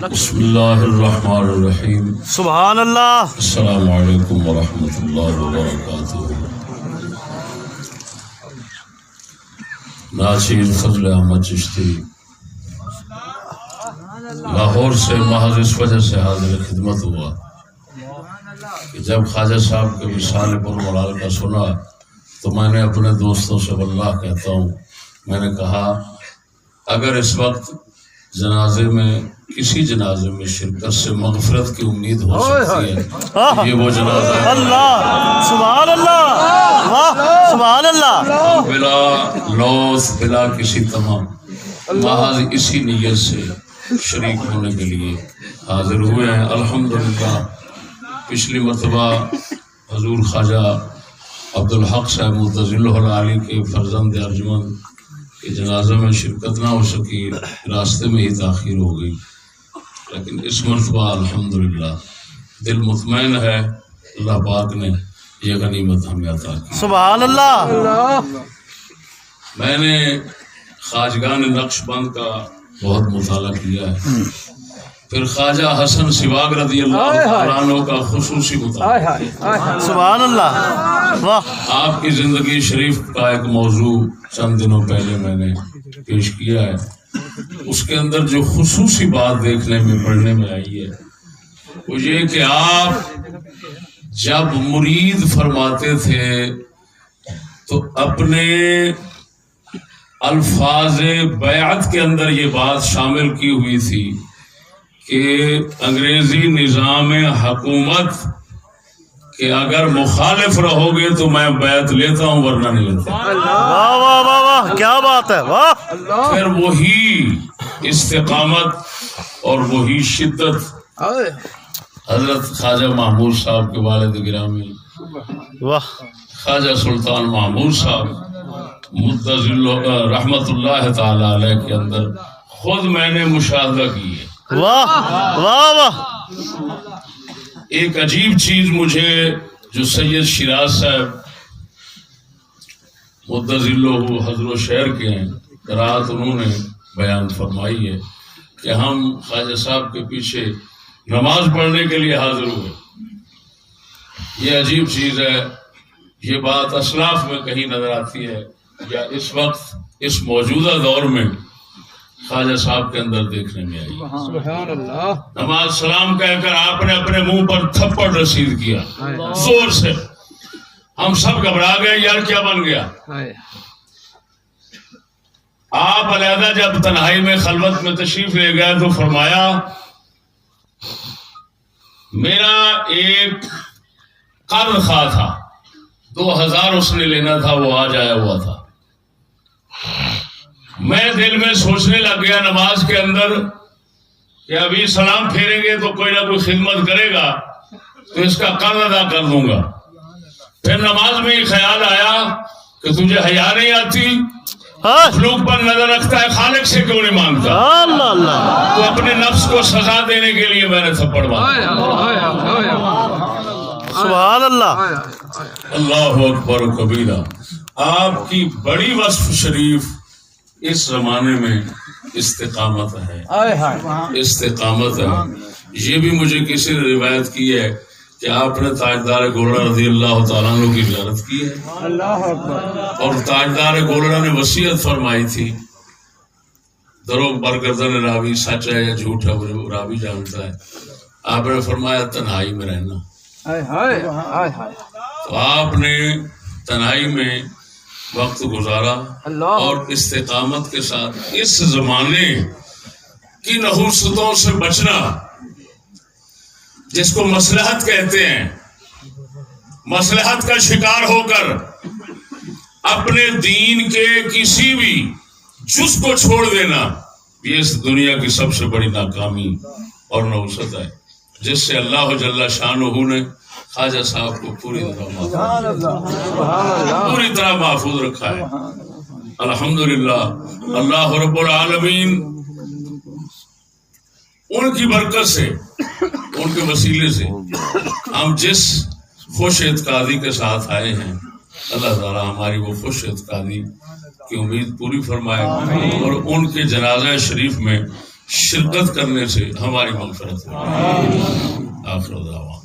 بسم اللہ الرحمن الرحیم سبحان اللہ. السلام علیکم ورحمۃ اللہ وبرکاتہ. ناصر فضل احمد چشتی لاہور سے محض اس وجہ سے حاضر خدمت ہوا کہ جب خواجہ صاحب کے وصال پرملال کا سنا تو میں نے اپنے دوستوں سے واللہ کہتا ہوں، میں نے کہا اگر اس وقت جنازے میں کسی جنازے میں شرکت سے مغفرت کی امید ہو سکتی ہے یہ وہ جنازہ ہے. اللہ سبحان اللہ، واہ سبحان اللہ. بلا لوث بلا کسی تمام محض اسی نیت سے شریک ہونے کے لیے حاضر ہوئے ہیں. الحمدللہ پچھلی مرتبہ حضور خواجہ عبدالحق صاحب متضل العالی کے فرزند ارجمند کہ جنازہ میں شرکت نہ ہو سکی، راستے میں ہی تاخیر ہو گئی، لیکن اس مرتبہ الحمدللہ دل مطمئن ہے. اللہ پاک نے یہ غنیمت ہمیں عطا کی. سبحان اللہ. میں نے خواجگان نقش بند کا بہت مطالعہ کیا ہے، پھر خواجہ حسن سواگ رضی اللہ تعالیٰ عنہ کا خصوصی مطالعہ. سبحان اللہ، واہ. آپ کی زندگی شریف کا ایک موضوع چند دنوں پہلے میں نے پیش کیا ہے، اس کے اندر جو خصوصی بات دیکھنے میں پڑھنے میں آئی ہے وہ یہ کہ آپ جب مرید فرماتے تھے تو اپنے الفاظ بیعت کے اندر یہ بات شامل کی ہوئی تھی کہ انگریزی نظام حکومت کہ اگر مخالف رہو گے تو میں بیعت لیتا ہوں ورنہ نہیں لیتا. واہ واہ واہ واہ، کیا بات ہے، واہ. پھر وہی استقامت اور وہی شدت حضرت خواجہ محمود صاحب کے والد گرامی واہ. خواجہ سلطان محمود صاحب متضل رحمت اللہ تعالی علیہ کے اندر خود میں نے مشاہدہ کی ہے. واہ واہ واہ. ایک عجیب چیز مجھے جو سید شیراز صاحب متضل حضر و شہر کے ہیں قرات انہوں نے بیان فرمائی ہے کہ ہم خواجہ صاحب کے پیچھے نماز پڑھنے کے لیے حاضر ہوئے. یہ عجیب چیز ہے، یہ بات اسلاف میں کہیں نظر آتی ہے یا اس وقت اس موجودہ دور میں خواجہ صاحب کے اندر دیکھنے میں آئی. سبحان اللہ. نماز سلام کہہ کر آپ نے اپنے منہ پر تھپڑ رسید کیا زور سے. ہم سب گھبرا گئے، یار کیا بن گیا. آپ علیحدہ جب تنہائی میں خلوت میں تشریف لے گئے تو فرمایا میرا ایک قرض خواہ تھا، 2000 اس نے لینا تھا، وہ آج آیا ہوا تھا. میں دل میں سوچنے لگ گیا نماز کے اندر کہ ابھی سلام پھیریں گے تو کوئی نہ کوئی خدمت کرے گا تو اس کا قرض ادا کر دوں گا. پھر نماز میں یہ خیال آیا کہ تجھے حیا نہیں آتی، مخلوق پر نظر رکھتا ہے، خالق سے کیوں نہیں مانگتا. اللہ اللہ. تو اپنے نفس کو سزا دینے کے لیے میں نے تھپڑ مارا. سبحان اللہ. اللہ اکبر و کبیرہ. آپ کی بڑی وصف شریف اس زمانے میں استقامت ہے، استقامت ہے. یہ بھی مجھے کسی نے روایت کی ہے کہ آپ نے تاجدار گولڑا رضی اللہ تعالیٰ عنہ کی زیارت کی ہے اور تاجدار گولڑا نے وصیت فرمائی تھی، دروغ برگردن راوی سچ ہے یا جھوٹ ہے وہ راوی جانتا ہے. آپ نے فرمایا تنہائی میں رہنا. تو آپ نے تنہائی میں وقت گزارا اور استقامت کے ساتھ اس زمانے کی نحوستوں سے بچنا جس کو مصلحت کہتے ہیں، مصلحت کا شکار ہو کر اپنے دین کے کسی بھی جز کو چھوڑ دینا، یہ اس دنیا کی سب سے بڑی ناکامی اور نحوست ہے جس سے اللہ جل شانہ نے خواجہ صاحب کو پوری طرح محفوظ رکھا ہے. الحمدللہ اللہ رب العالمین ان کی برکت سے، ان کے وسیلے سے ہم جس خوش اعتقادی کے ساتھ آئے ہیں، اللہ تعالیٰ ہماری وہ خوش اعتقادی کی امید پوری فرمائے اور ان کے جنازہ شریف میں شرکت کرنے سے ہماری مغفرت ہو. آخر دعوانا